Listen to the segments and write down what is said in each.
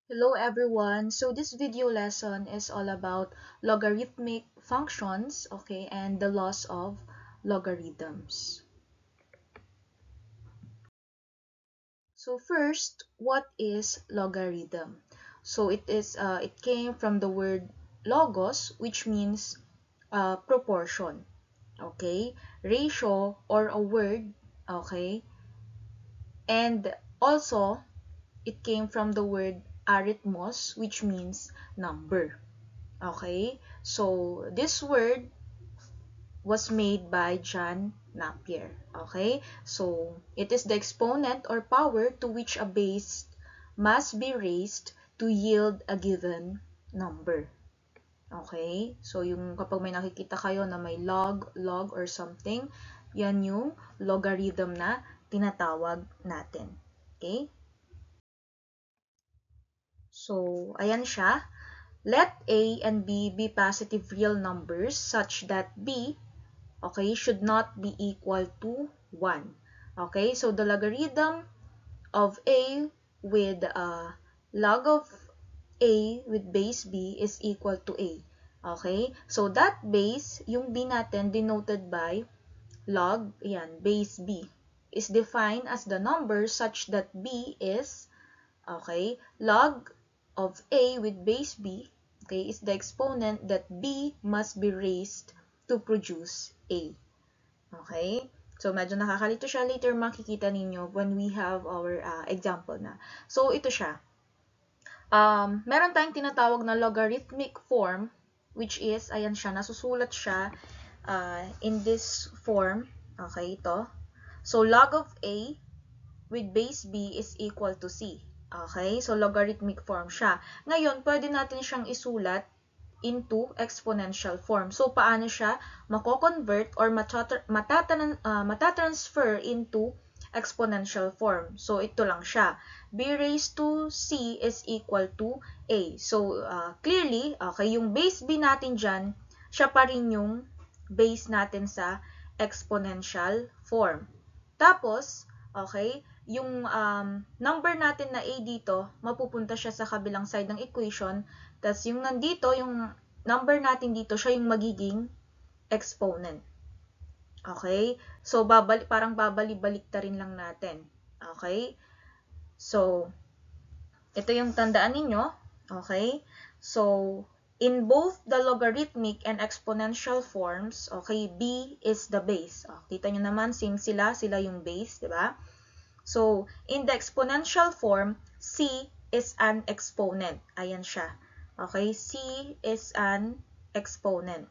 Hello everyone. So this video lesson is all about logarithmic functions, okay, and the laws of logarithms. So first, what is logarithm? So it came from the word logos, which means proportion, okay, ratio or a word, okay, and also it came from the word arithmos, which means number. Okay, so this word was made by John Napier. Okay, so it is the exponent or power to which a base must be raised to yield a given number. Okay, so yung kapag may nakikita kayo na may log or something, yan yung logarithm na tinatawag natin. Okay, so ayan siya. Let A and B be positive real numbers such that B, okay, should not be equal to 1. Okay, so the logarithm of A with log of A with base B is equal to A. Okay, so that base, yung B natin denoted by log, yan, base B, is defined as the number such that B is, okay, log of A with base B, okay, is the exponent that B must be raised to produce A. Okay? So, medyo nakakalito siya. Later, makikita ninyo when we have our example na. So, ito siya. Meron tayong tinatawag na logarithmic form, which is, ayan siya, nasusulat siya in this form. Okay, ito. So, log of A with base B is equal to C. Okay? So, logarithmic form siya. Ngayon, pwede natin siyang isulat into exponential form. So, paano siya mako-convert or matatransfer into exponential form? So, ito lang siya. B raised to C is equal to A. So, clearly, okay, yung base B natin dyan, siya pa rin yung base natin sa exponential form. Tapos, okay, yung number natin na A dito, mapupunta siya sa kabilang side ng equation. Tapos yung nandito, yung number natin dito, siya yung magiging exponent. Okay? So, parang babalik-balik ta rin lang natin. Okay? So, ito yung tandaan ninyo. Okay? So, in both the logarithmic and exponential forms, okay, B is the base. Kita nyo naman, same sila yung base, di ba? So, in the exponential form, C is an exponent. Ayan siya. Okay, C is an exponent.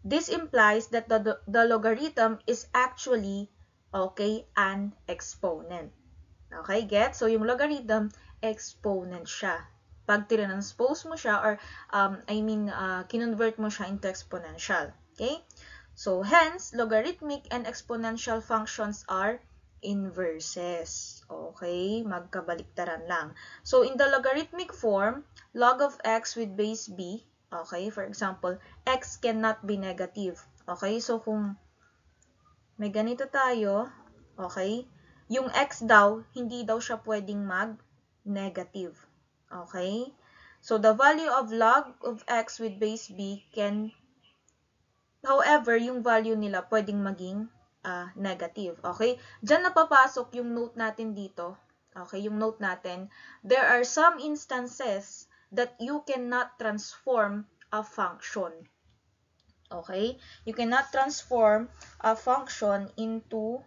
This implies that the logarithm is actually, okay, an exponent. Okay, get? So, yung logarithm, exponent siya. Pag tinranspose mo siya, or, kinonvert mo siya into exponential. Okay? So, hence, logarithmic and exponential functions are inverses. Okay? Magkabaliktaran lang. So, in the logarithmic form, log of x with base b, okay, for example, x cannot be negative. Okay? So, kung may ganito tayo, okay, yung x daw, hindi daw siya pwedeng mag-negative. Okay? So, the value of log of x with base b can, however, yung value nila pwedeng maging negative. Okay? Diyan napapasok yung note natin dito. Okay? Yung note natin, there are some instances that you cannot transform a function. Okay? You cannot transform a function into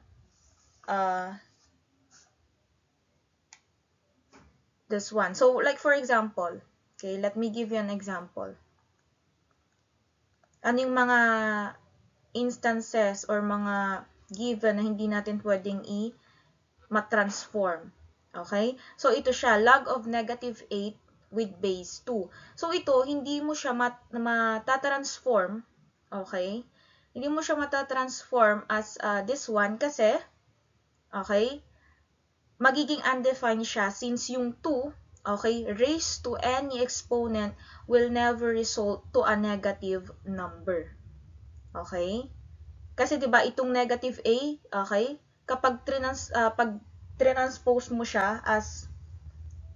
this one. So, like for example, okay, let me give you an example. Ano yung mga instances or mga given na hindi natin pwedeng ma-transform? Okay? So, ito siya, log of negative 8 with base 2. So, ito, hindi mo siya matatransform, okay? Hindi mo siya matatransform as this one kasi, okay, magiging undefined siya since yung 2, okay, raised to any exponent will never result to a negative number. Okay? Kasi 'di ba itong negative a, okay? Kapag pag transpose mo siya as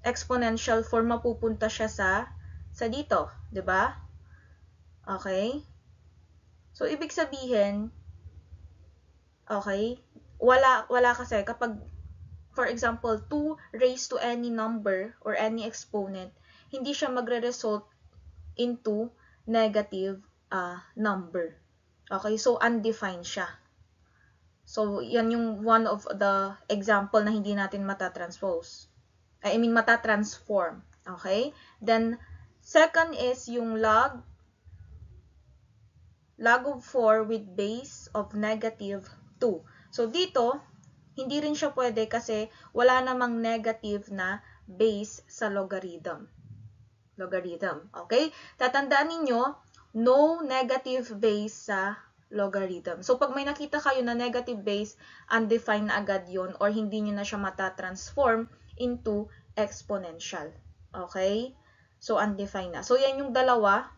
exponential form, mapupunta siya sa dito, 'di ba? Okay? So, ibig sabihin, okay, wala kasi kapag, for example, 2 raised to any number or any exponent, hindi siya magre-result into negative number. Okay, so undefined siya. So, yan yung one of the example na hindi natin matatranspose. I mean, matatransform. Okay? Then, second is yung log of 4 with base of negative 2. So, dito, hindi rin siya pwede kasi wala namang negative na base sa logarithm. Okay? Tatandaan ninyo, no negative base sa logarithm. So, pag may nakita kayo na negative base, undefined na agad yun or hindi nyo na siya matatransform into exponential. Okay? So, undefined na. So, yan yung dalawa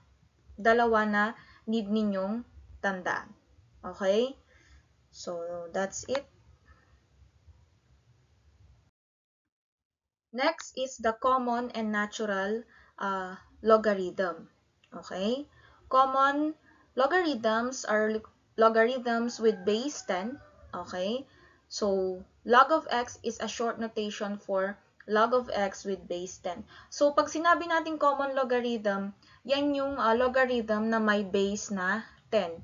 na need ninyong tandaan. Okay? So, that's it. Next is the common and natural logarithm. Okay? Common logarithms are logarithms with base 10. Okay? So, log of x is a short notation for log of x with base 10. So, pag sinabi natin common logarithm, yan yung logarithm na may base na 10.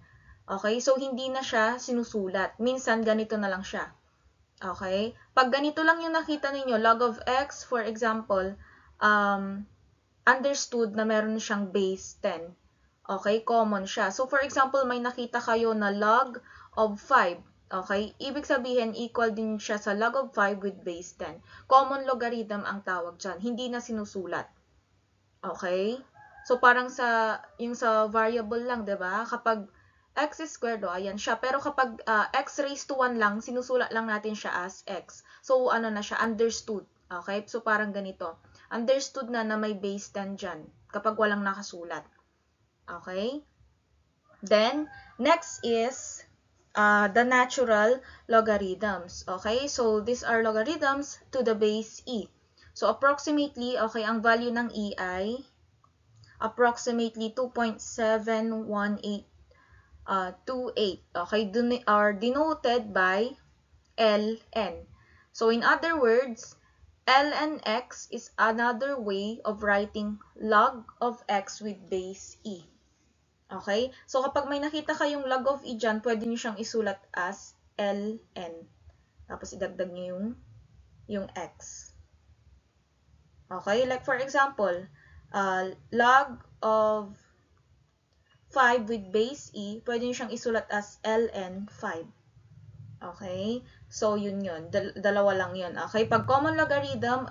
Okay? So, hindi na siya sinusulat. Minsan, ganito na lang siya. Okay? Pag ganito lang yung nakita ninyo, log of x, for example, understood na meron siyang base 10. Okay? Common siya. So, for example, may nakita kayo na log of 5. Okay? Ibig sabihin, equal din siya sa log of 5 with base 10. Common logarithm ang tawag dyan. Hindi na sinusulat. Okay? So, parang yung sa variable lang, diba? Kapag x squared, ayan siya. Pero kapag x raised to 1 lang, sinusulat lang natin siya as x. So, ano na siya? Understood. Okay? So, parang ganito. Understood na may base 10 dyan kapag walang nakasulat. Okay? Then, next is the natural logarithms. Okay? So, these are logarithms to the base e. So, approximately, okay, ang value ng e ay approximately 2.71828. Okay, are denoted by ln. So, in other words, ln x is another way of writing log of x with base e. Okay? So, kapag may nakita kayong log of e dyan, pwede nyo siyang isulat as ln. Tapos, idagdag nyo yung x. Okay? Like, for example, log of 5 with base e, pwede nyo siyang isulat as ln 5. Okay? So, yun. Dalawa lang yun. Okay? Pag common logarithm,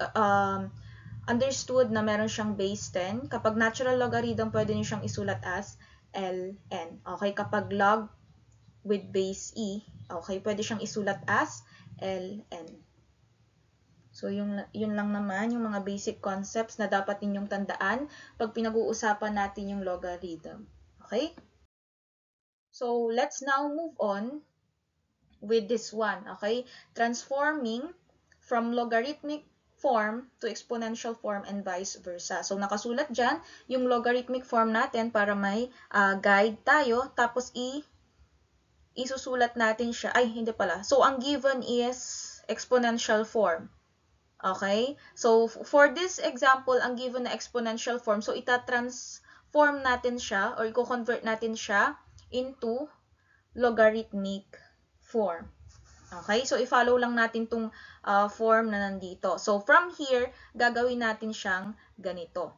understood na meron siyang base 10. Kapag natural logarithm, pwede nyo siyang isulat as ln. Okay? Kapag log with base e, okay, pwede siyang isulat as ln. So, yun lang naman yung mga basic concepts na dapat ninyong tandaan pag pinag-uusapan natin yung logarithm. Okay? So, let's now move on with this one. Okay? Transforming from logarithmic form to exponential form and vice versa. So, nakasulat dyan yung logarithmic form natin para may guide tayo. Tapos, isusulat natin siya. Ay, hindi pala. So, ang given is exponential form. Okay? So, for this example, ang given na exponential form, so itatransform natin siya or i-convert natin siya into logarithmic form. Okay? So, i-follow lang natin tong form na nandito. So, from here, gagawin natin siyang ganito.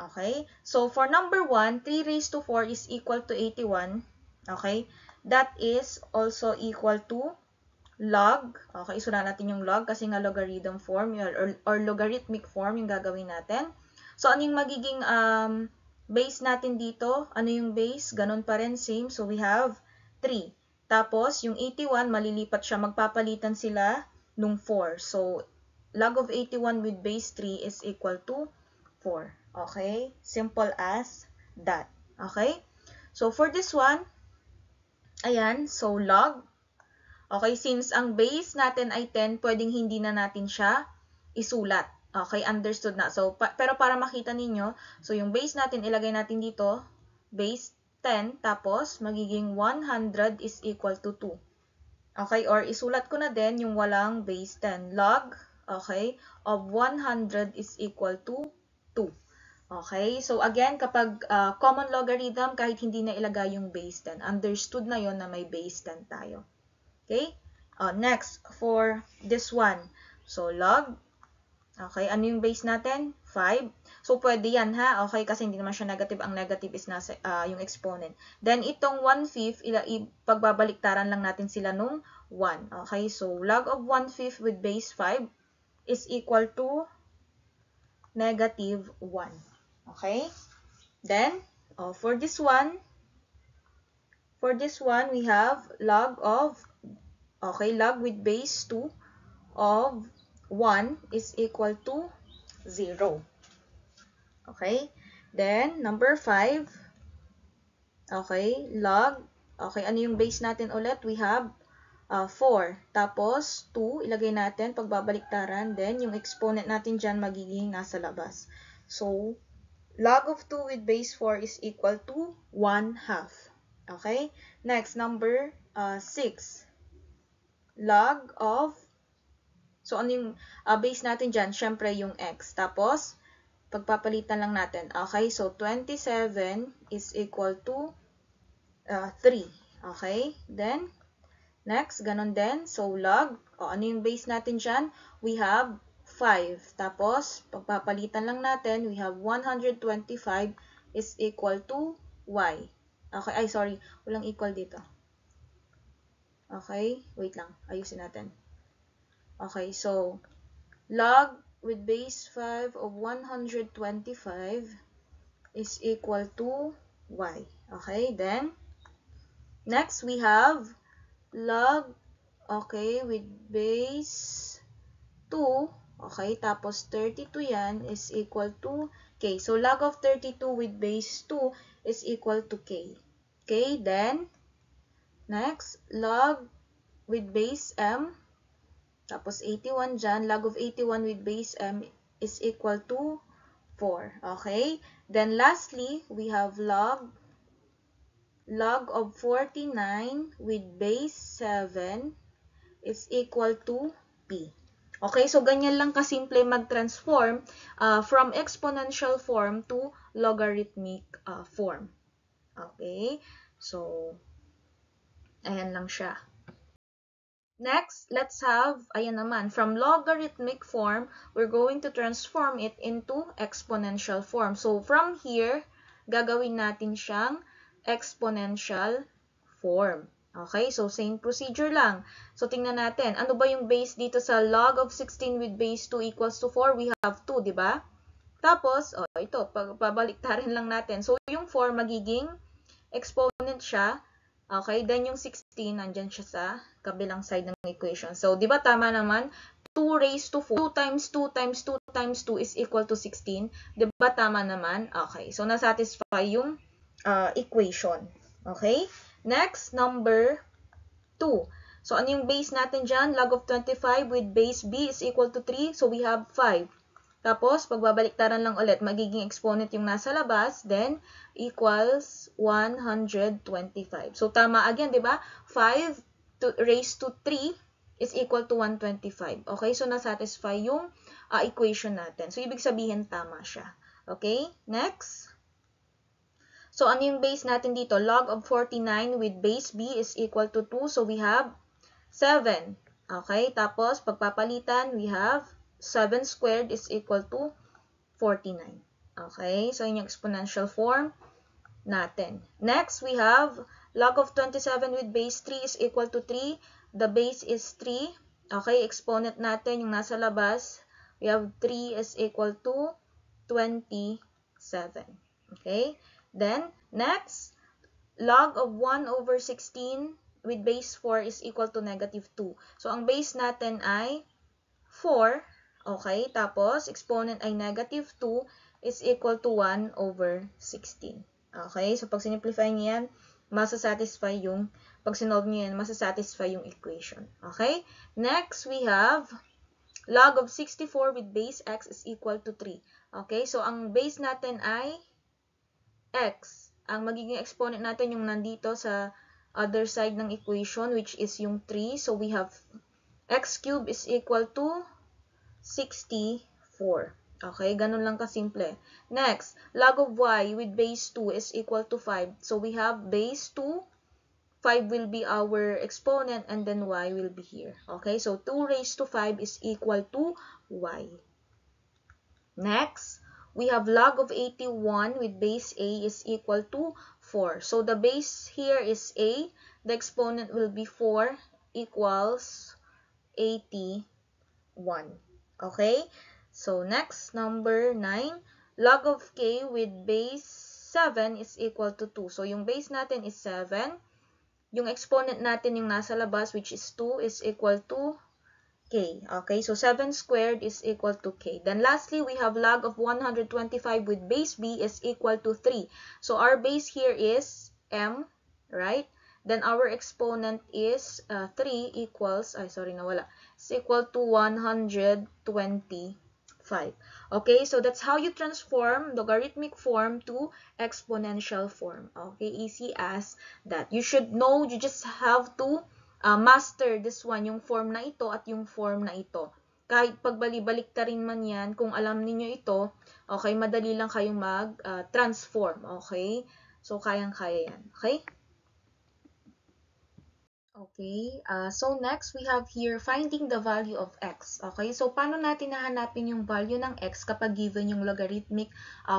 Okay? So, for number 1, 3 raised to 4 is equal to 81. Okay? That is also equal to log. Okay, isulat natin yung log kasi nga logarithm form or logarithmic form yung gagawin natin. So, ano yung magiging base natin dito? Ano yung base? Ganun pa rin, same. So, we have 3. Tapos, yung 81, malilipat siya. Magpapalitan sila nung 4. So, log of 81 with base 3 is equal to 4. Okay? Simple as that. Okay? So, for this one, ayan. So, log. Okay, since ang base natin ay 10, pwedeng hindi na natin siya isulat. Okay, understood na. So, pero para makita ninyo, so yung base natin, ilagay natin dito, base 10, tapos magiging 100 is equal to 2. Okay, or isulat ko na din yung walang base 10. Log, okay, of 100 is equal to 2. Okay, so again, kapag common logarithm, kahit hindi na ilagay yung base 10, understood na yon na may base 10 tayo. Okay, next, for this one, so log, okay, ano yung base natin? 5. So, pwede yan ha. Okay, kasi hindi naman siya negative. Ang negative is nasa, yung exponent. Then, itong 1/5, pagbabaliktaran lang natin sila nung 1. Okay, so log of 1/5 with base 5 is equal to negative 1. Okay? Then, for this one, we have log of, okay, log with base 2 of 1 is equal to 0. Okay? Then, number 5, okay, log, okay, ano yung base natin ulit? We have 4. Tapos, 2, ilagay natin, pagbabaliktaran. Then, yung exponent natin dyan magiging nasa labas. So, log of 2 with base 4 is equal to 1/2. Okay? Next, number 6. Log of, so ano yung base natin dyan? Syempre yung x. Tapos, pagpapalitan lang natin. Okay, so 27 is equal to 3. Okay, then, next, ganun din. So, log, ano yung base natin dyan? We have 5. Tapos, pagpapalitan lang natin, we have 125 is equal to y. Okay, ay sorry, walang equal dito. Okay, wait lang, ayusin natin. Okay, so, log with base 5 of 125 is equal to y. Okay, then, next we have log, okay, with base 2, okay, tapos 32 yan is equal to k. So, log of 32 with base 2 is equal to k. Okay, then, next, log with base m, tapos 81 dyan, log of 81 with base m is equal to 4. Okay? Then lastly, we have log of 49 with base 7 is equal to p. Okay? So, ganyan lang kasimple mag-transform from exponential form to logarithmic form. Okay? So, ayan lang siya. Next, let's have, ayan naman, from logarithmic form, we're going to transform it into exponential form. So, from here, gagawin natin siyang exponential form. Okay, so same procedure lang. So, tingnan natin, ano ba yung base dito sa log of 16 with base 2 equals to 4? We have 2, di ba? Tapos, ito, pabaliktarin lang natin. So, yung 4 magiging exponent siya. Okay, then yung 16, nandyan siya sa kabilang side ng equation. So, di ba tama naman? 2 raised to 4, 2 times 2 times 2 times 2 is equal to 16. Di ba tama naman? Okay, so nasatisfy yung equation. Okay, next, number 2. So, ano yung base natin dyan? Log of 25 with base b is equal to 3. So, we have 5. Tapos, pagbabaliktaran lang ulit, magiging exponent yung nasa labas, then, equals 125. So, tama again, di ba? 5 raised to 3 is equal to 125. Okay? So, nasatisfy yung equation natin. So, ibig sabihin, tama siya. Okay? Next. So, ano yung base natin dito? Log of 49 with base b is equal to 2. So, we have 7. Okay? Tapos, pagpapalitan, we have 7 squared is equal to 49. Okay? So, yun yung exponential form natin. Next, we have log of 27 with base 3 is equal to 3. The base is 3. Okay? Exponent natin, yung nasa labas, we have 3 is equal to 27. Okay? Then, next, log of 1 over 16 with base 4 is equal to negative 2. So, ang base natin ay 4. Okay, tapos exponent ay negative 2 is equal to 1 over 16. Okay, so pag sinimplify niyo yan, masasatisfy yung, pag sinolve niyo yan, masasatisfy yung equation. Okay, next we have log of 64 with base x is equal to 3. Okay, so ang base natin ay x. Ang magiging exponent natin yung nandito sa other side ng equation, which is yung 3. So we have x cubed is equal to 64. Okay, ganun lang kasimple. Next, log of y with base 2 is equal to 5. So we have base 2, 5 will be our exponent, and then y will be here. Okay, so 2 raised to 5 is equal to y. Next, we have log of 81 with base a is equal to 4. So the base here is a, the exponent will be 4 equals 81. Okay, so next, number 9, log of k with base 7 is equal to 2. So yung base natin is 7. Yung exponent natin yung nasa labas, which is 2, is equal to k. Okay, so 7 squared is equal to k. Then lastly, we have log of 125 with base b is equal to 3. So our base here is m, right? Then our exponent is 3 equals, is equal to 125. Okay, so that's how you transform logarithmic form to exponential form. Okay, easy as that. You should know, you just have to master this one, yung form na ito at yung form na ito. Kahit pagbalik-balik ta rin man yan, kung alam niyo ito, okay, madali lang kayong mag-transform. Okay, so kayang-kaya yan. Okay? Okay, so next we have here finding the value of x. Okay, so paano natin nahanapin yung value ng x kapag given yung logarithmic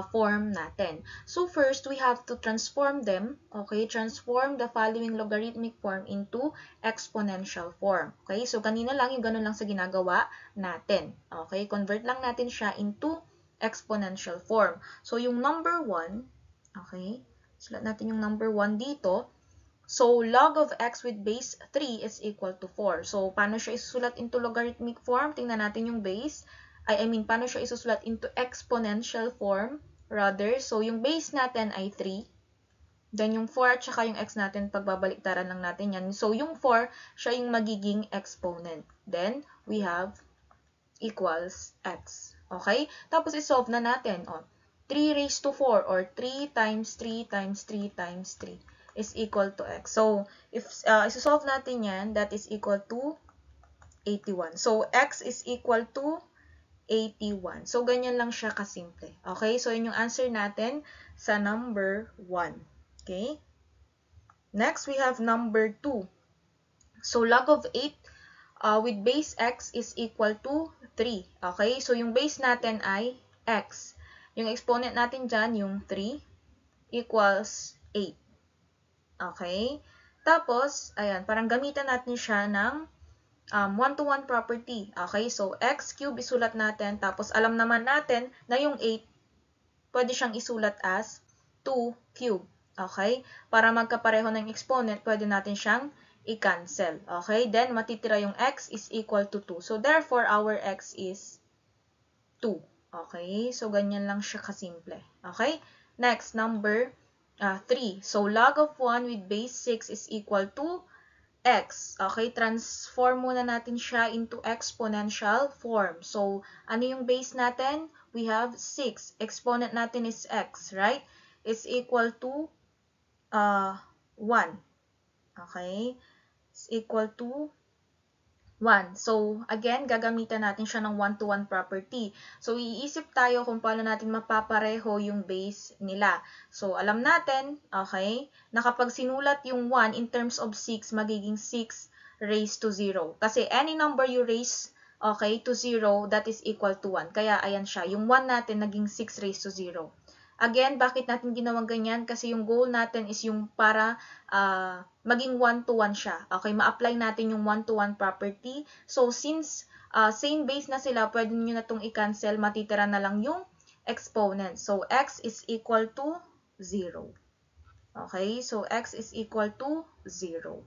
form natin? So first, we have to transform them. Okay, transform the following logarithmic form into exponential form. Okay, so kanina lang yung ganun lang sa ginagawa natin. Okay, convert lang natin siya into exponential form. So yung number 1, okay, sulat natin yung number 1 dito. So, log of x with base 3 is equal to 4. So, paano siya isusulat into logarithmic form? Tingnan natin yung base. Paano siya isusulat into exponential form? Rather, so yung base natin ay 3. Then, yung 4 at saka yung x natin, pagbabaliktaran lang natin yan. So, yung 4, siya yung magiging exponent. Then, we have equals x. Okay? Tapos, isolve na natin. 3 raised to 4 or 3 times 3 times 3 times 3. Is equal to x. So, if isosolve natin yan, that is equal to 81. So, x is equal to 81. So, ganyan lang siya kasimple. Okay? So, yun yung answer natin sa number 1. Okay? Next, we have number 2. So, log of 8 with base x is equal to 3. Okay? So, yung base natin ay x. Yung exponent natin dyan, yung 3, equals 8. Okay? Tapos, ayan, parang gamitan natin siya ng one-to-one property. Okay? So, x cube isulat natin. Tapos, alam naman natin na yung 8, pwede siyang isulat as 2 cube. Okay? Para magkapareho ng exponent, pwede natin siyang i-cancel. Okay? Then, matitira yung x is equal to 2. So, therefore, our x is 2. Okay? So, ganyan lang siya kasimple. Okay? Next, number 3. So, log of 1 with base 6 is equal to x. Okay, transform muna natin siya into exponential form. So, ano yung base natin? We have 6. Exponent natin is x, right? It's equal to 1. Okay? It's equal to 1. So, again, gagamitan natin siya ng one-to-one property. So, iisip tayo kung paano natin mapapareho yung base nila. So, alam natin, okay, na kapag sinulat yung 1 in terms of 6, magiging 6 raised to 0. Kasi any number you raise, okay, to 0, that is equal to 1. Kaya, ayan siya. Yung 1 natin naging 6 raised to 0. Again, bakit natin ginawang ganyan? Kasi yung goal natin is yung para maging one-to-one siya. Okay, ma-apply natin yung one-to-one property. So, since same base na sila, pwede nyo na itong i-cancel, matitira na lang yung exponent. So, x is equal to 0. Okay, so x is equal to 0.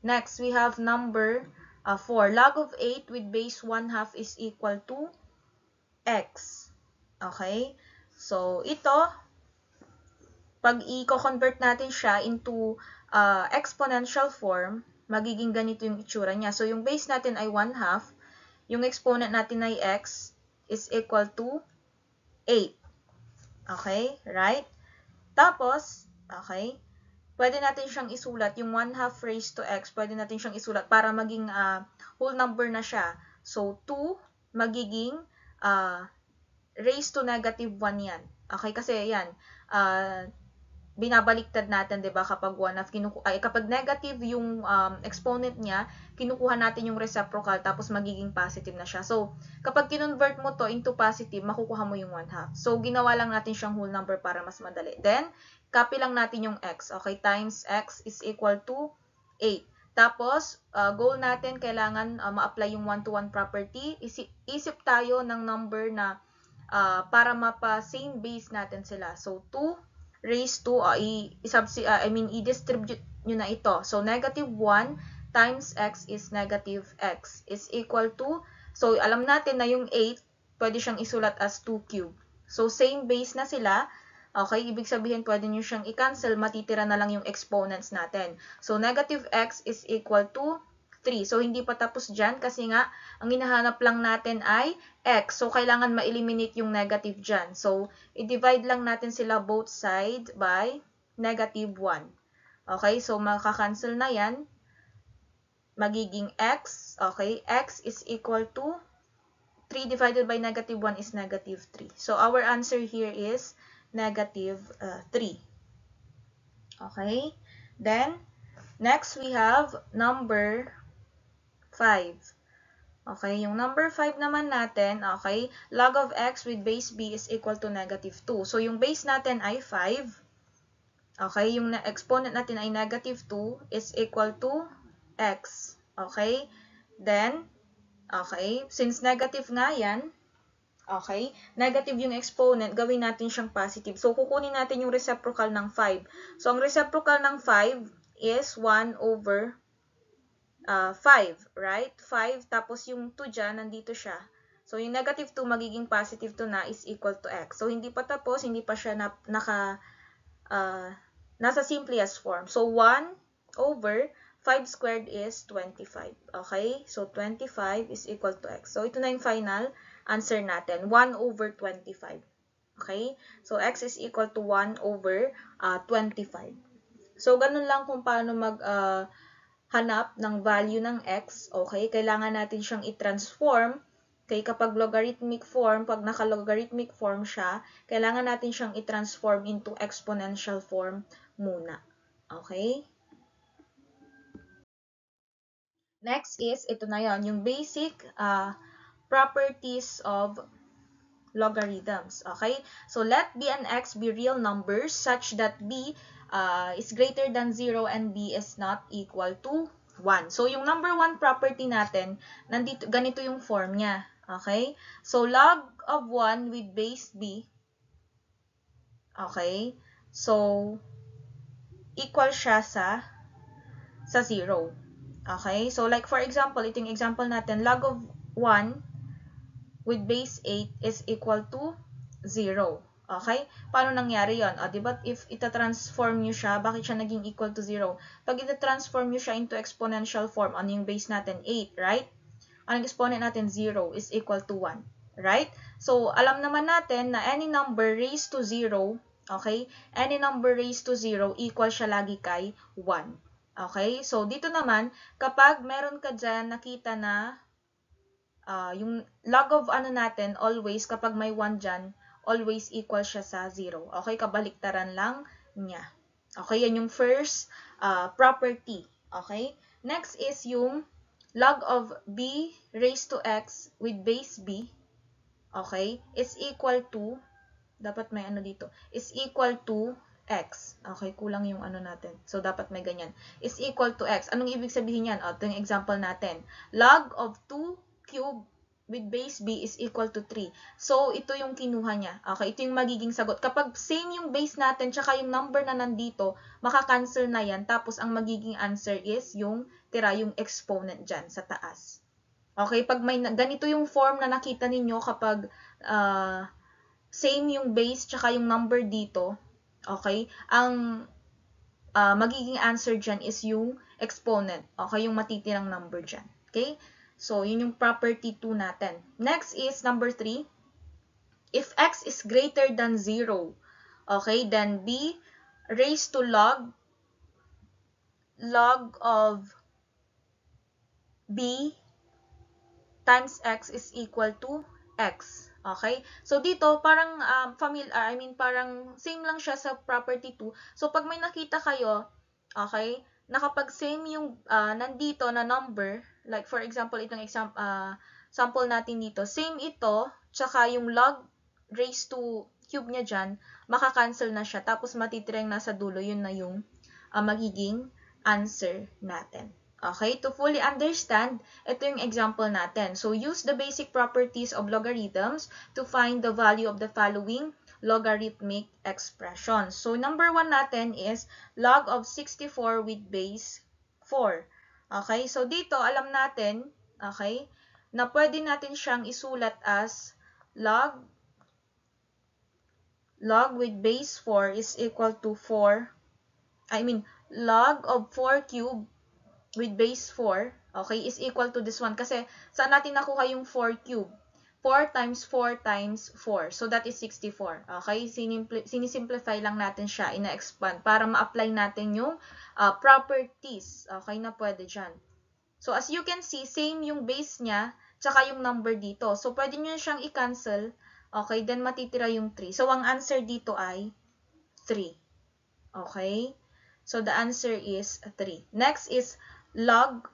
Next, we have number 4. Log of 8 with base 1/2 is equal to x. Okay, so ito, pag i-convert natin siya into exponential form, magiging ganito yung itsura niya. So, yung base natin ay 1/2. yung exponent natin ay x is equal to 8. Okay? Right? Tapos, okay, pwede natin siyang isulat, yung 1/2 raised to x, pwede natin siyang isulat para maging whole number na siya. So, 2 magiging raised to negative 1 yan. Okay? Kasi yan, binabaliktad natin, 'di ba, kapag kapag negative yung exponent niya, kinukuha natin yung reciprocal tapos magiging positive na siya. So, kapag kinonvert mo to into positive, makukuha mo yung 1/2. So, ginawa lang natin siyang whole number para mas madali. Then, copy lang natin yung x. Okay, times x is equal to 8. Tapos, goal natin, kailangan ma-apply yung 1-to-1 property. Isip tayo ng number na para mapa-same base natin sila. So, 2 raised to, i-distribute nyo na ito. So, negative 1 times x is negative x is equal to, so, alam natin na yung 8, pwede siyang isulat as 2 cube. So, same base na sila. Okay, ibig sabihin, pwede nyo siyang i-cancel, matitira na lang yung exponents natin. So, negative x is equal to 3. So, hindi pa tapos dyan kasi nga, ang hinahanap lang natin ay x. So, kailangan ma-eliminate yung negative dyan. So, i-divide lang natin sila both side by negative 1. Okay, so makakancel na yan. Magiging x. Okay, x is equal to 3 divided by negative 1 is negative 3. So, our answer here is negative 3. Okay, then, next we have number 5. Okay, yung number 5 naman natin, okay, log of x with base b is equal to negative 2. So, yung base natin ay 5. Okay, yung exponent natin ay negative 2 is equal to x. Okay, then, okay, since negative nga yan, okay, negative yung exponent, gawin natin siyang positive. So, kukunin natin yung reciprocal ng 5. So, ang reciprocal ng 5 is 1 over 5, right? 5, tapos yung 2 dyan, nandito siya. So, yung negative 2 magiging positive 2 na is equal to x. So, hindi pa tapos, hindi pa siya nasa simplest form. So, 1 over 5 squared is 25. Okay? So, 25 is equal to x. So, ito na yung final answer natin. 1 over 25. Okay? So, x is equal to 1 over 25. So, ganun lang kung paano hanap ng value ng x, okay, kailangan natin siyang i-transform. Okay, kapag logarithmic form, pag naka-logarithmic form siya, kailangan natin siyang i-transform into exponential form muna. Okay? Next is, ito na yon, yung basic properties of logarithms. Okay? So, let b and x be real numbers such that b is greater than 0 and b is not equal to 1. So, yung number 1 property natin, nandito, ganito yung form niya. Okay? So, log of 1 with base b, okay? So, equal siya sa 0. Okay? So, like for example, ito yung example natin, log of 1 with base 8 is equal to 0. Okay? Paano nangyari yon? Diba, if ita-transform nyo siya, bakit siya naging equal to 0? Pag ita-transform nyo siya into exponential form, ano yung base natin? 8, right? Ang exponent natin, 0, is equal to 1. Right? So, alam naman natin na any number raised to 0, okay? Any number raised to 0, equal siya lagi kay 1. Okay? So, dito naman, kapag meron ka dyan nakita na yung log of ano natin, always, kapag may 1 dyan, always equal siya sa 0. Okay, kabaliktaran lang niya. Okay, yan yung first property. Okay, next is yung log of b raised to x with base b, okay, is equal to, dapat may ano dito, is equal to x. Okay, kulang yung ano natin. So, dapat may ganyan. Is equal to x. Anong ibig sabihin yan? Ito yung example natin. Log of 2 cube with base b is equal to 3. So, ito yung kinuha niya. Okay, ito yung magiging sagot. Kapag same yung base natin, tsaka yung number na nandito, makakancel na yan. Tapos, ang magiging answer is yung tira, yung exponent dyan sa taas. Okay, pag may ganito yung form na nakita ninyo kapag same yung base tsaka yung number dito, okay, ang magiging answer dyan is yung exponent. Okay, yung matitirang number dyan. Okay? So, yun yung property 2 natin. Next is number 3. If x is greater than 0, okay, then b raised to log of b times x is equal to x. Okay? So, dito, parang parang same lang siya sa property 2. So, pag may nakita kayo, okay, na kapag same yung nandito na number, like for example, itong sample natin dito, same ito, tsaka yung log raised to cube niya dyan, makakancel na siya. Tapos, matitira yung nasa dulo, yun na yung magiging answer natin. Okay, to fully understand, ito yung example natin. So, use the basic properties of logarithms to find the value of the following logarithmic expressions. So, number 1 natin is log of 64 with base 4. Okay, so dito, alam natin, okay, na pwede natin siyang isulat as log with base 4 is equal to log of 4 cube with base 4, okay, is equal to this one. Kasi, saan natin nakuha yung 4 cube? 4 times 4 times 4. So, that is 64. Okay? Sinisimplify lang natin siya, ina-expand, para ma-apply natin yung properties, okay, na pwede dyan. So, as you can see, same yung base niya, tsaka yung number dito. So, pwede nyo siyang i-cancel, okay, then matitira yung 3. So, ang answer dito ay 3. Okay? So, the answer is 3. Next is log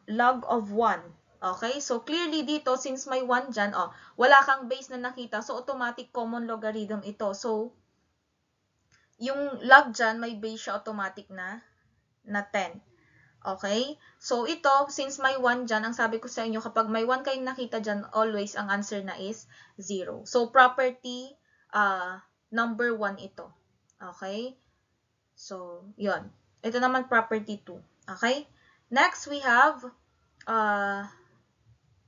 of 1. Okay? So, clearly dito, since may 1 dyan, wala kang base na nakita. So, automatic common logarithm ito. So, yung log dyan, may base siya automatic na 10. Okay? So, ito, since may 1 dyan, ang sabi ko sa inyo, kapag may 1 kayong nakita dyan, always, ang answer na is 0. So, property number 1 ito. Okay? So, yon. Ito naman property 2. Okay? Next, we have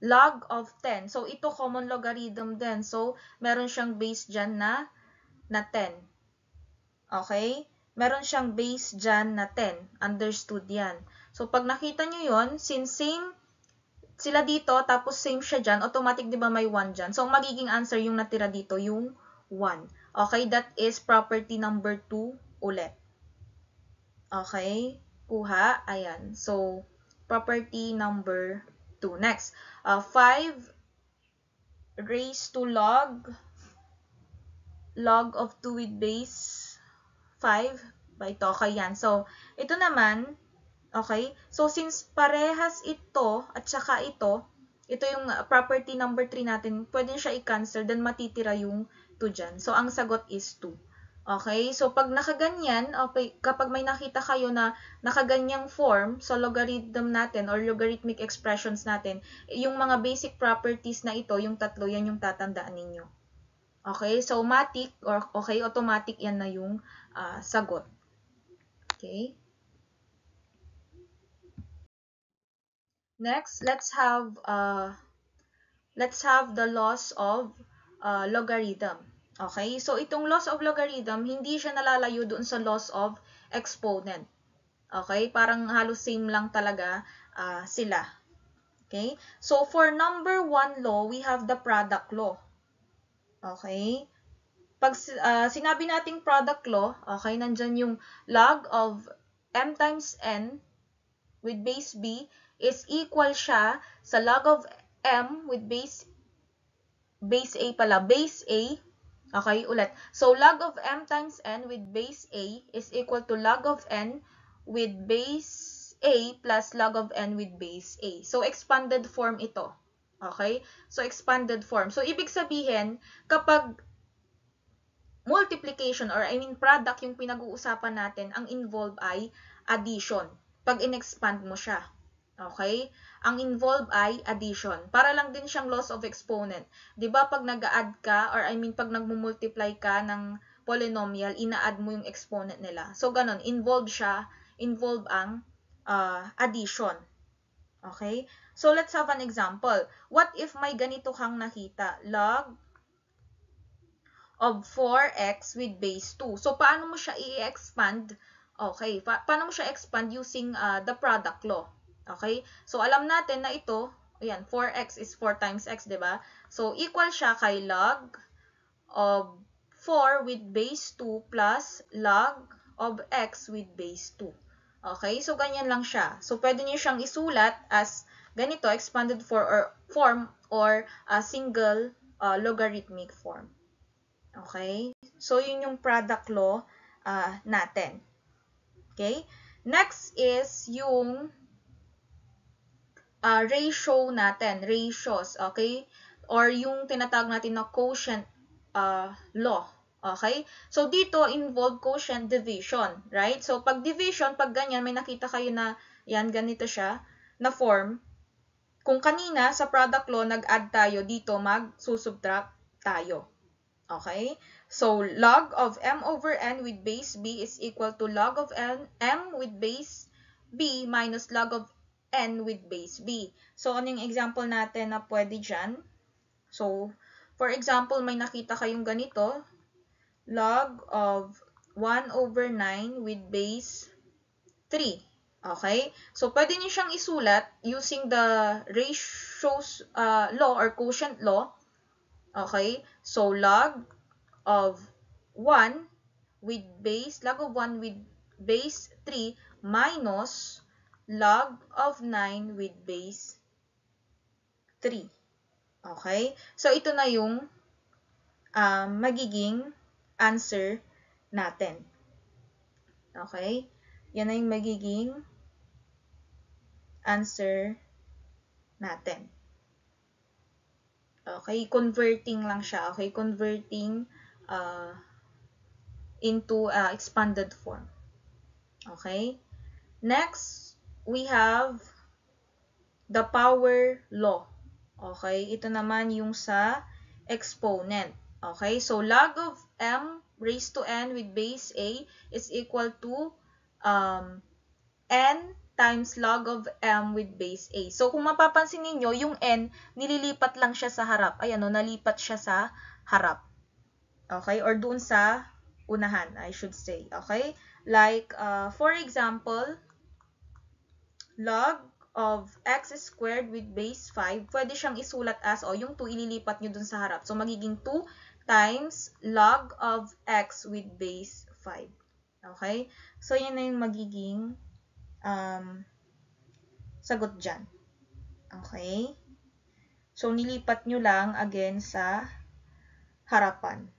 log of 10. So, ito common logarithm din. So, meron siyang base dyan na 10. Okay? Meron siyang base dyan na 10. Understood yan. So, pag nakita nyo yon, since same sila dito, tapos same siya dyan, automatic di ba may 1 dyan? So, ang magiging answer yung natira dito, yung 1. Okay? That is property number 2 ulit. Okay? Kuha. Ayan. So, property number 2. Next, 5 raised to log of 2 with base 5. Ito, okay yan. So, ito naman, okay? So, since parehas ito at saka ito yung property number 3 natin, pwede siya i-cancel, then matitira yung 2 dyan. So, ang sagot is 2. Okay? So, pag nakaganyan, okay, kapag may nakita kayo na nakaganyang form sa logarithm natin or logarithmic expressions natin, yung mga basic properties na ito, yung tatlo, yan yung tatandaan ninyo. Okay? So, automatic yan na yung sagot. Okay? Next, let's have the laws of logarithm. Okay? So, itong laws of logarithm, hindi siya nalalayo doon sa laws of exponent. Okay? Parang halos same lang talaga sila. Okay? So, for number 1 law, we have the product law. Okay? Pag sinabi nating product law, okay, nandyan yung log of m times n with base b is equal siya sa log of m with base A pala, base A. Okay, ulit. So, log of m times n with base A is equal to log of n with base A plus log of n with base A. So, expanded form ito. Okay? So, expanded form. So, ibig sabihin, kapag multiplication or product yung pinag-uusapan natin, ang involved ay addition. Pag in-expand mo siya. Okay? Ang involved ay addition. Para lang din siyang laws of exponent. 'Di ba pag nag-add ka or pag nagmo-multiply ka ng polynomial, ina-add mo yung exponent nila. So ganun, involved ang addition. Okay? So let's have an example. What if may ganito kang nakita? Log of 4x with base 2. So paano mo siya i-expand? Okay, paano mo siya expand using the product law? Okay? So, alam natin na ito, Ayan, 4x is 4 times x, di ba? So, equal siya kay log of 4 with base 2 plus log of x with base 2. Okay? So, ganyan lang siya. So, pwede niyo siyang isulat as ganito, expanded form or a single logarithmic form. Okay? So, yun yung product law natin. Okay? Next is yung ratio natin, ratios, okay? Or yung tinatawag natin na quotient law, okay? So, dito, involve quotient division, right? So, pag division, pag ganyan, may nakita kayo na, yan, ganito siya, na form. Kung kanina, sa product law, nag-add tayo, dito, mag-subtract tayo. Okay? So, log of m over n with base b is equal to log of m with base b minus log of n with base b. So, ano yung example natin na pwede dyan? So, for example, may nakita kayong ganito, log of 1 over 9 with base 3. Okay? So, pwede niyo siyang isulat using the ratios law or quotient law. Okay? So, log of 1 with base, log of 1 with base 3 minus log of 9 with base 3. Okay? So, ito na yung magiging answer natin. Okay? Yan na yung magiging answer natin. Okay? Converting lang siya. Okay? Converting into expanded form. Okay? Next, we have the power law. Okay? Ito naman yung sa exponent. Okay? So, log of m raised to n with base a is equal to n times log of m with base a. So, kung mapapansin ninyo, yung n, nililipat lang siya sa harap. Ayan o, nalipat siya sa harap. Okay? Or doon sa unahan, I should say. Okay? Like, for example, log of x squared with base 5, pwede siyang isulat as, yung 2 ililipat nyo dun sa harap. So, magiging 2 times log of x with base 5. Okay? So, yan na yung magiging sagot dyan. Okay? So, nilipat nyo lang again sa harapan.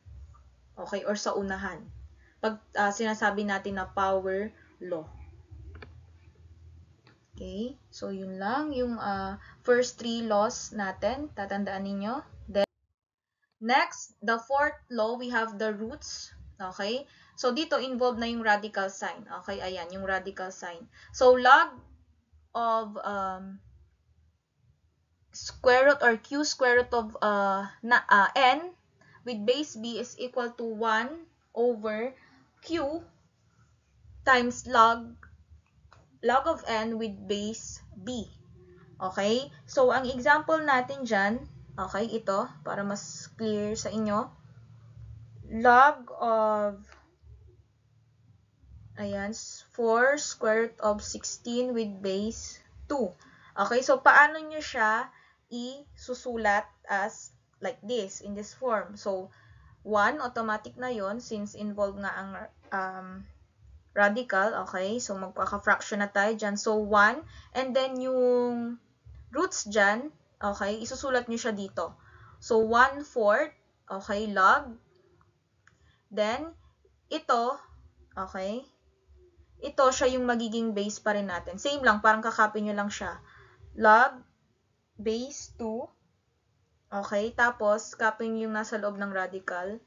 Okay? Or sa unahan. Pag sinasabi natin na power law. Okay? So, yun lang. Yung first 3 laws natin. Tatandaan ninyo. Then, next, the fourth law, we have the roots. Okay? So, dito, involved na yung radical sign. Okay? Ayan, yung radical sign. So, log of square root or q square root of n with base b is equal to 1 over q times log of n with base b. Okay? So, ang example natin dyan, okay, ito, para mas clear sa inyo, log of, ayan, 4 square root of 16 with base 2. Okay? So, paano nyo siya isusulat as like this, in this form? So, 1, automatic na yon since involved nga ang radical. Okay? So, magpaka-fraction na tayo dyan. So, 1, and then yung roots dyan, okay, isusulat nyo siya dito. So, 1/4, okay, log. Then, ito, okay, ito siya yung magiging base pa rin natin. Same lang, parang kakopy nyo lang siya. Log base 2, okay, tapos copy nyo yung nasa loob ng radical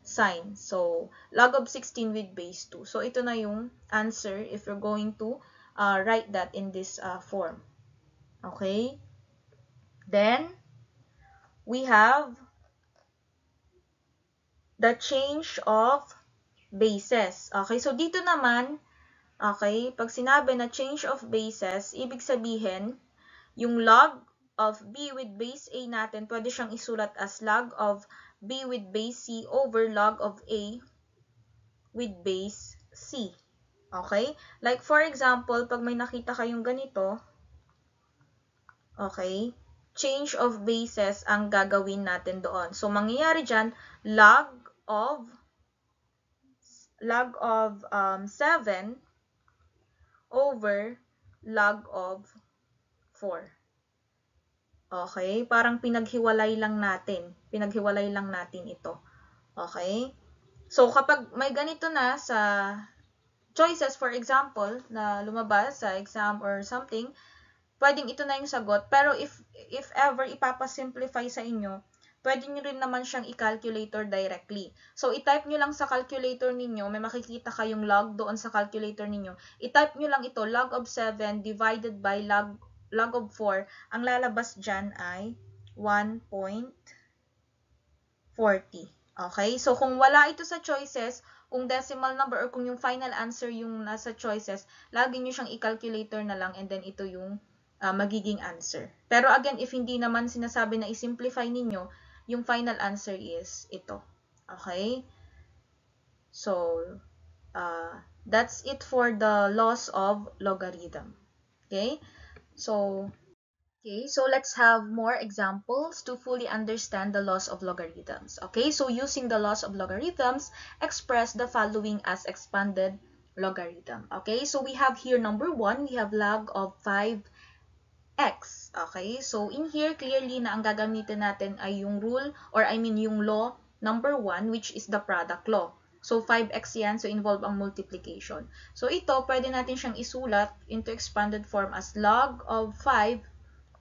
sign. So, log of 16 with base 2. So, ito na yung answer if you're going to write that in this form. Okay? Then, we have the change of bases. Okay? So, dito naman, okay, pag sinabi na change of bases, ibig sabihin, yung log of b with base a natin, pwede siyang isulat as log of b with base c over log of a with base c. Okay? Like, for example, pag may nakita kayong ganito, Okay? Change of bases ang gagawin natin doon. So, mangyayari dyan, log of 7 over log of 4. Okay? Parang pinaghiwalay lang natin. Pinaghiwalay lang natin ito. Okay? So, kapag may ganito na sa choices, for example, na lumabas sa exam or something, pwedeng ito na yung sagot. Pero if ever ipapasimplify sa inyo, pwede nyo rin naman siyang i-calculator directly. So, i-type nyo lang sa calculator ninyo, may makikita kayong log doon sa calculator ninyo. I-type nyo lang ito, log of 7 divided by log of 4. Ang lalabas dyan ay 1.40. Okay? So, kung wala ito sa choices, kung decimal number or kung yung final answer yung nasa choices, lagi nyo siyang i-calculator na lang and then ito yung magiging answer. Pero again, if hindi naman sinasabi na i-simplify ninyo, yung final answer is ito. Okay? So, that's it for the laws of logarithm. Okay? So, let's have more examples to fully understand the laws of logarithms. Okay, so using the laws of logarithms, express the following as expanded logarithm. Okay, so we have here number 1, we have log of 5x. Okay, so in here, clearly na ang gagamitin natin ay yung rule, or I mean yung law number 1, which is the product law. So, 5x yan, so involve ang multiplication. So, ito, pwede natin siyang isulat into expanded form as log of 5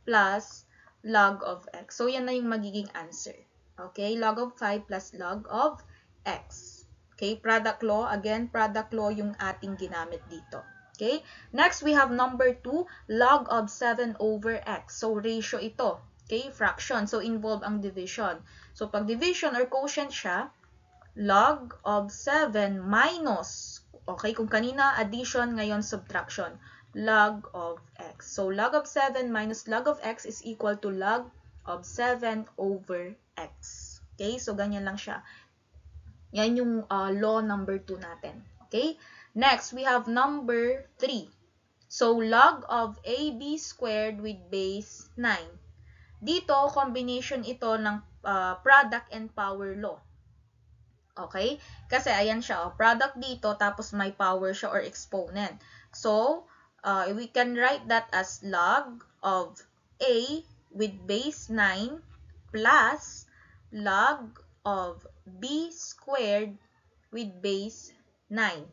plus log of x. So, yan na yung magiging answer. Okay, log of 5 plus log of x. Okay, product law. Again, product law yung ating ginamit dito. Okay, next we have number 2, log of 7 over x. So, ratio ito. Okay, fraction. So, involve ang division. So, pag division or quotient siya, log of 7 minus, okay, kung kanina addition, ngayon subtraction, log of x. So, log of 7 minus log of x is equal to log of 7 over x. Okay, so ganyan lang siya. Yan yung law number 2 natin. Okay, next we have number 3. So, log of ab squared with base 9. Dito, combination ito ng product and power law. Okay? Kasi ayan siya, product dito, tapos may power siya or exponent. So, we can write that as log of a with base 9 plus log of b squared with base 9.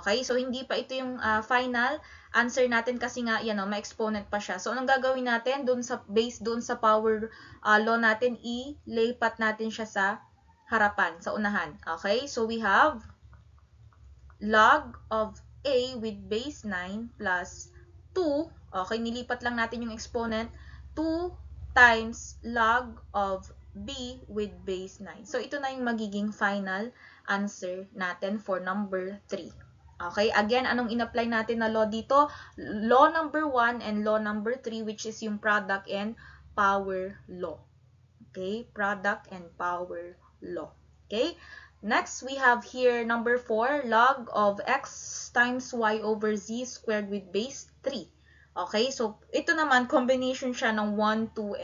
Okay? So, hindi pa ito yung final answer natin kasi nga, yan o, may exponent pa siya. So, anong gagawin natin? Based doon sa power law natin, ilipat natin siya sa harapan, sa unahan. Okay? So, we have log of a with base 9 plus 2. Okay? Nilipat lang natin yung exponent. 2 times log of b with base 9. So, ito na yung magiging final answer natin for number 3. Okay? Again, anong in-apply natin na law dito? Law number 1 and law number 3, which is yung product and power law. Okay? Product and power law. Okay? Next, we have here number 4, log of x times y over z squared with base 3. Okay? So, ito naman, combination siya ng 1, 2,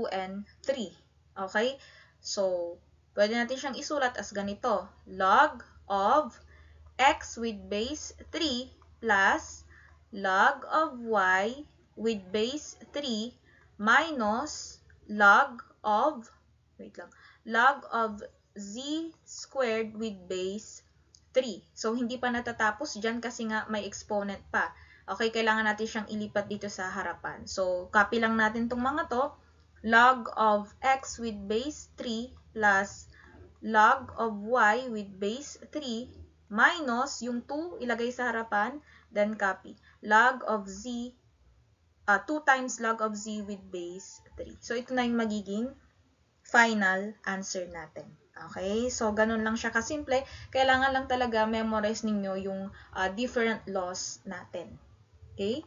and 3. Okay? So, pwede natin siyang isulat as ganito. Log of x with base 3 plus log of y with base 3 minus log of z squared with base 3. So, hindi pa natatapos dyan kasi nga may exponent pa. Okay, kailangan natin siyang ilipat dito sa harapan. So, copy lang natin itong mga to. Log of x with base 3 plus log of y with base 3 minus yung 2 ilagay sa harapan, then copy. Log of z, 2 times log of z with base 3. So, ito na yung magiging final answer natin. Okay? So, ganun lang siya kasimple. Kailangan lang talaga memorize ninyo yung different laws natin. Okay?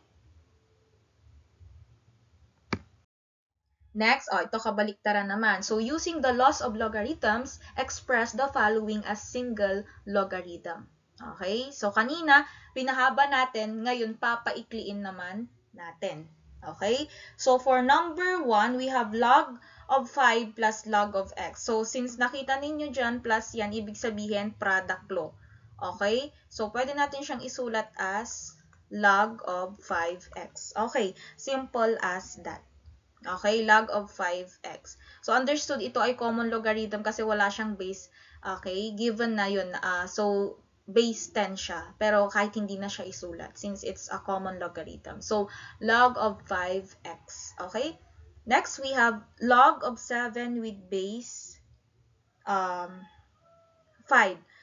Next, ito kabaliktaran naman. So, using the laws of logarithms, express the following as single logarithm. Okay? So, kanina, pinahaba natin. Ngayon, papaikliin naman natin. Okay? So, for number 1, we have log of 5 plus log of x. So, since nakita ninyo dyan, plus yan, ibig sabihin, product law. Okay? So, pwede natin siyang isulat as log of 5x. Okay? Simple as that. Okay? Log of 5x. So, understood, ito ay common logarithm kasi wala siyang base. Okay? Given na yun. So, base 10 siya. Pero kahit hindi na siya isulat since it's a common logarithm. So, log of 5x. Okay? Next, we have log of 7 with base 5.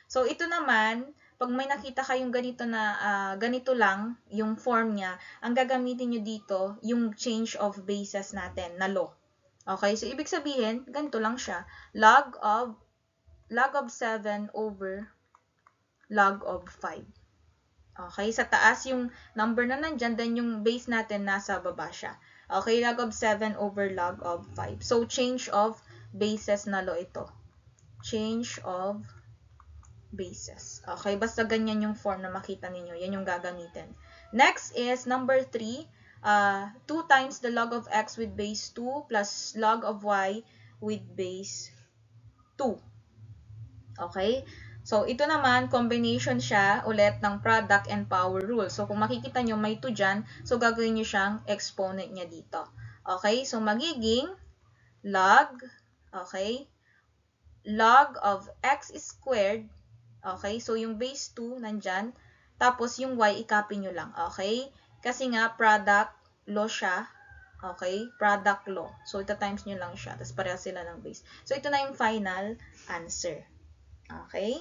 So, ito naman, pag may nakita kayong ganito na ganito lang, yung form niya, ang gagamitin nyo dito, yung change of bases natin na law. Okay? So, ibig sabihin, ganito lang siya. Log of 7 over log of 5. Okay? Sa taas yung number na nandyan, then yung base natin nasa baba siya. Okay? Log of 7 over log of 5. So, change of bases na law ito. Change of bases. Okay? Basta ganyan yung form na makita ninyo. Yan yung gagamitin. Next is number 3. 2 times the log of x with base 2 plus log of y with base 2. Okay? So, ito naman, combination siya ulit ng product and power rule. So, kung makikita nyo, may 2 dyan. So, gagawin nyo siyang exponent niya dito. Okay? So, magiging log, okay? Log of x squared, okay? So, yung base 2, nandyan. Tapos, yung y, i-copy nyo lang. Okay? Kasi nga, product law siya. Okay? Product law. So, ito times nyo lang siya. Tapos, pareha sila ng base. So, ito na yung final answer. Okay?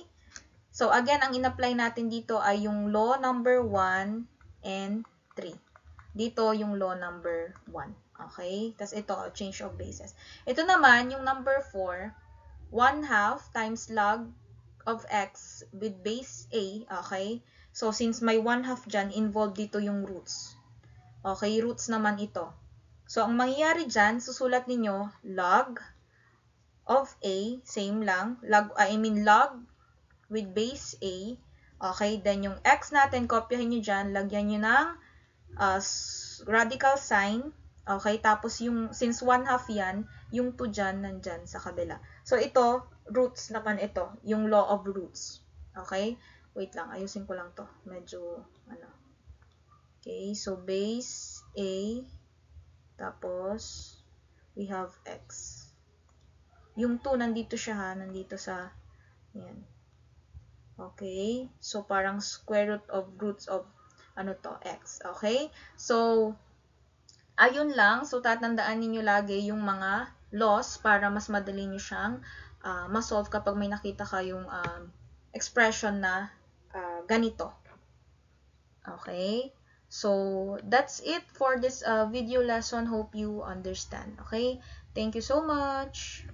So, again, ang in-apply natin dito ay yung law number 1 and 3. Dito, yung law number 1. Okay? Tapos, ito, change of bases. Ito naman, yung number 4, 1/2 times log of x with base a. Okay? So, since may 1/2 dyan, involved dito yung roots. Okay? Roots naman ito. So, ang mangyayari dyan, susulat ninyo log of a, same lang. Log with base a. Okay, then yung x natin, kopyahin nyo dyan, lagyan nyo ng radical sign. Okay, tapos yung, since 1/2 yan, yung 2 dyan, nandyan sa kabila. So, ito, roots naman ito, yung law of roots. Okay, wait lang, ayusin ko lang to. Medyo, Okay, so base a, tapos, we have x. Yung 2, nandito siya ha, nandito sa, yan. Okay? So, parang square root of roots of, x. Okay? So, ayun lang. So, tatandaan ninyo lagi yung mga laws para mas madali nyo siyang ma-solve kapag may nakita kayong expression na ganito. Okay? So, that's it for this video lesson. Hope you understand. Okay? Thank you so much.